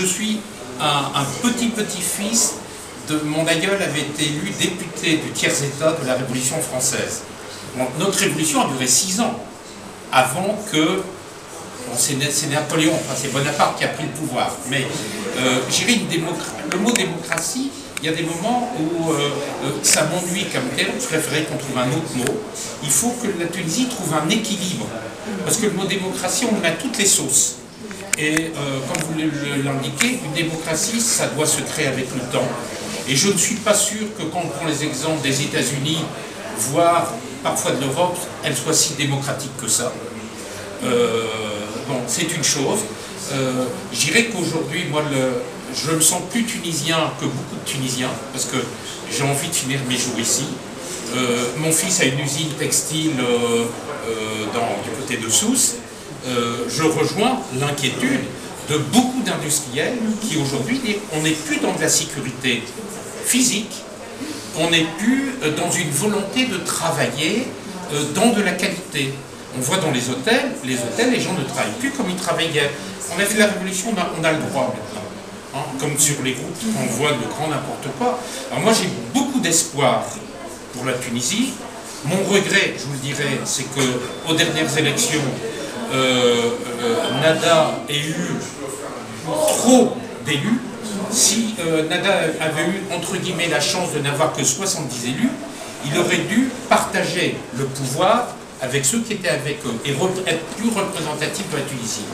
je suis un petit-petit-fils de mon aïeul avait été élu député du tiers-état de la Révolution française. Donc, notre révolution a duré 6 ans avant que... Bon, c'est Napoléon, enfin c'est Bonaparte qui a pris le pouvoir. Mais j'irais le mot démocratie, il y a des moments où ça m'ennuie comme tel, je préférais qu'on trouve un autre mot. Il faut que la Tunisie trouve un équilibre. Parce que le mot démocratie, on le met à toutes les sauces. Et comme vous l'indiquez, une démocratie, ça doit se créer avec le temps. Et je ne suis pas sûr que quand on prend les exemples des États-Unis, voire parfois de l'Europe, elle soit si démocratique que ça. Bon, c'est une chose. Je dirais qu'aujourd'hui, moi, je me sens plus tunisien que beaucoup de Tunisiens, parce que j'ai envie de finir mes jours ici. Mon fils a une usine textile du côté de Sousse. Je rejoins l'inquiétude de beaucoup d'industriels qui aujourd'hui disent on n'est plus dans de la sécurité physique, on n'est plus dans une volonté de travailler dans de la qualité. On voit dans les hôtels, les gens ne travaillent plus comme ils travaillaient. On a fait la révolution, on a le droit maintenant. Hein, comme sur les routes, on voit de grand n'importe quoi. Alors moi j'ai beaucoup d'espoir pour la Tunisie. Mon regret, je vous le dirai, c'est qu'aux dernières élections, Nada ait eu trop d'élus. Si Nada avait eu, entre guillemets, la chance de n'avoir que 70 élus, il aurait dû partager le pouvoir avec ceux qui étaient avec eux et être plus représentatif de la Tunisie.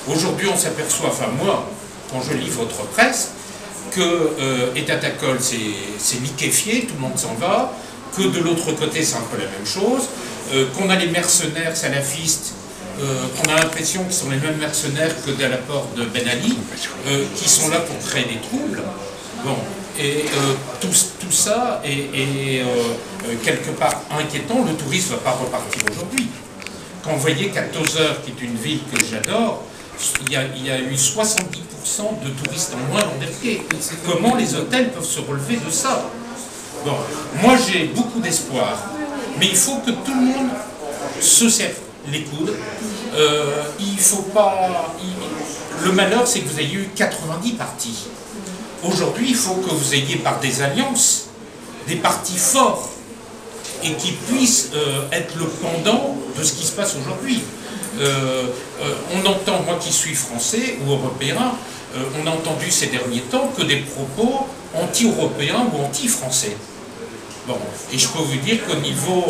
Aujourd'hui, on s'aperçoit, enfin moi, quand je lis votre presse, que Etatacol c'est liquéfié, tout le monde s'en va, que de l'autre côté c'est un peu la même chose, qu'on a les mercenaires salafistes, qu'on a l'impression qu'ils sont les mêmes mercenaires que de la part de Ben Ali, qui sont là pour créer des troubles. Bon, et tout ça est quelque part inquiétant. Le tourisme ne va pas repartir aujourd'hui. Quand vous voyez qu'à Tozeur, qui est une ville que j'adore, il y a eu 70% de touristes en moins dans des pieds. Comment les hôtels peuvent se relever de ça? Bon, moi j'ai beaucoup d'espoir, mais il faut que tout le monde se serre les coudes. Il faut pas... Le malheur, c'est que vous ayez eu 90 partis. Aujourd'hui, il faut que vous ayez par des alliances des partis forts et qui puissent être le pendant de ce qui se passe aujourd'hui. On entend, moi qui suis français ou européen, on a entendu ces derniers temps que des propos anti-européens ou anti-français. Bon, et je peux vous dire qu'au niveau,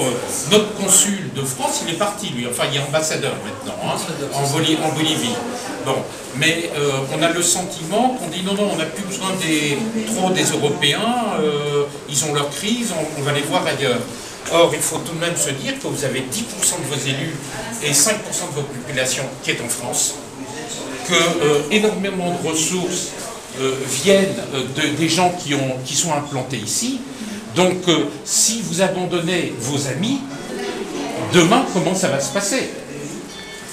notre consul de France, il est parti, lui, enfin il est ambassadeur maintenant, hein, en Bolivie. Bon, mais on a le sentiment qu'on dit non, on n'a plus besoin trop des Européens, ils ont leur crise, on va les voir ailleurs. Or, il faut tout de même se dire que vous avez 10% de vos élus et 5% de votre population qui est en France, que énormément de ressources viennent des gens qui sont implantés ici. Donc, si vous abandonnez vos amis, demain, comment ça va se passer?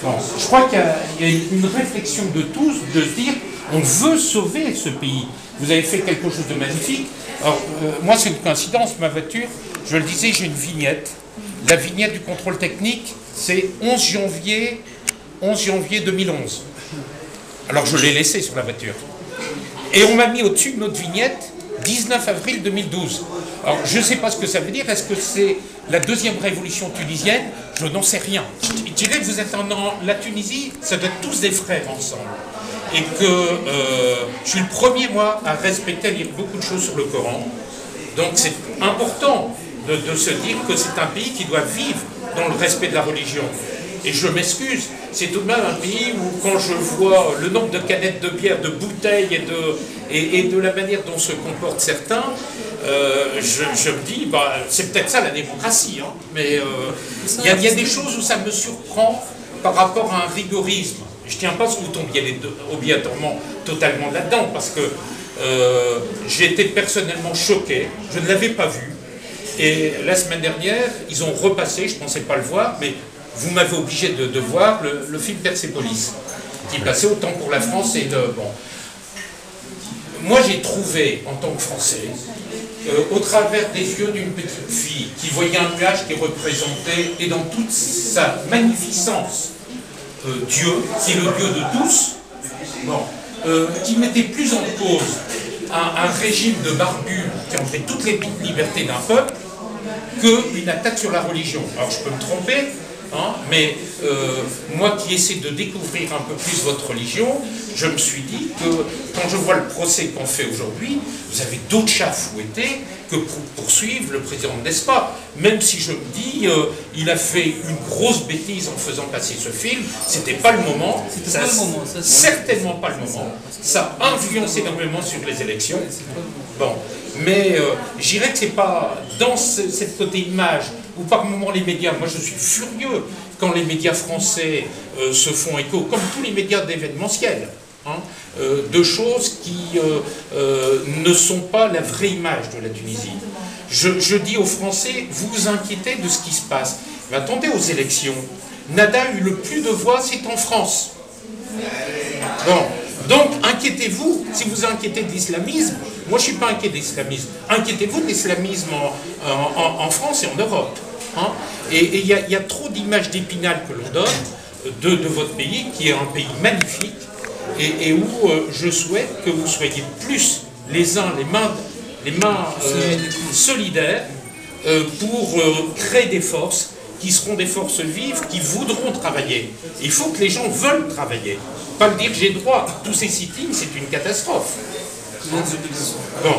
Bon, je crois qu'il y a une réflexion de tous, de se dire, on veut sauver ce pays. Vous avez fait quelque chose de magnifique. Alors, moi, c'est une coïncidence, ma voiture, je le disais, j'ai une vignette. La vignette du contrôle technique, c'est 11 janvier 2011. Alors, je l'ai laissée sur la voiture. Et on m'a mis au-dessus de notre vignette 19 avril 2012. Alors, je ne sais pas ce que ça veut dire. Est-ce que c'est la deuxième révolution tunisienne? Je n'en sais rien. Je dirais que vous êtes la Tunisie, ça doit être tous des frères ensemble. Et que je suis le premier, moi, à respecter, lire beaucoup de choses sur le Coran. Donc, c'est important de se dire que c'est un pays qui doit vivre dans le respect de la religion. Et je m'excuse, c'est tout de même un pays où, quand je vois le nombre de canettes de bière, de bouteilles et de la manière dont se comportent certains, je me dis, bah, c'est peut-être ça la démocratie, hein, mais il y a des choses où ça me surprend par rapport à un rigorisme. Je ne tiens pas à ce que vous tombiez obligatoirement totalement là-dedans, parce que j'ai été personnellement choqué, je ne l'avais pas vu, et la semaine dernière, ils ont repassé, je ne pensais pas le voir, mais vous m'avez obligé de voir le film Persépolis, qui passait autant pour la France et de... Bon. Moi, j'ai trouvé, en tant que Français, au travers des yeux d'une petite fille qui voyait un nuage qui représentait, et dans toute sa magnificence, Dieu, qui est le Dieu de tous, bon, qui mettait plus en cause un régime de barbus qui en fait toutes les libertés d'un peuple qu'une attaque sur la religion. Alors je peux me tromper, hein, mais moi qui essaie de découvrir un peu plus votre religion, je me suis dit que quand je vois le procès qu'on fait aujourd'hui, vous avez d'autres chats à fouetter que pour poursuivre le président de l'ESPA. Même si je me dis, il a fait une grosse bêtise en faisant passer ce film, c'était pas le moment, certainement pas le moment, ça influence énormément sur les élections. Bon, mais je dirais que c'est pas dans cette côté image, où par moments les médias, moi je suis furieux quand les médias français se font écho, comme tous les médias d'événementiel, hein, de choses qui ne sont pas la vraie image de la Tunisie. Je dis aux Français, vous vous inquiétez de ce qui se passe. Mais attendez aux élections. Nada a eu le plus de voix, c'est en France. Bon. Donc, inquiétez-vous, si vous inquiétez de l'islamisme, moi je ne suis pas inquiet de l'islamisme, inquiétez-vous de l'islamisme en France et en Europe. Hein. Et il y a trop d'images d'Épinal que l'on donne de votre pays, qui est un pays magnifique, et où je souhaite que vous soyez plus les uns les mains solidaires pour créer des forces qui seront des forces vives, qui voudront travailler. Il faut que les gens veulent travailler. Pas le dire j'ai droit. Tous ces sittings, c'est une catastrophe. Bon,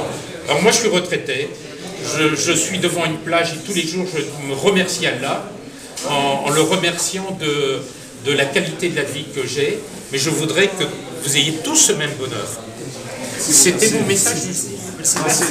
alors moi je suis retraité, je suis devant une plage et tous les jours je me remercie Allah en le remerciant de la qualité de la vie que j'ai, mais je voudrais que vous ayez tous ce même bonheur. C'était mon message. Merci.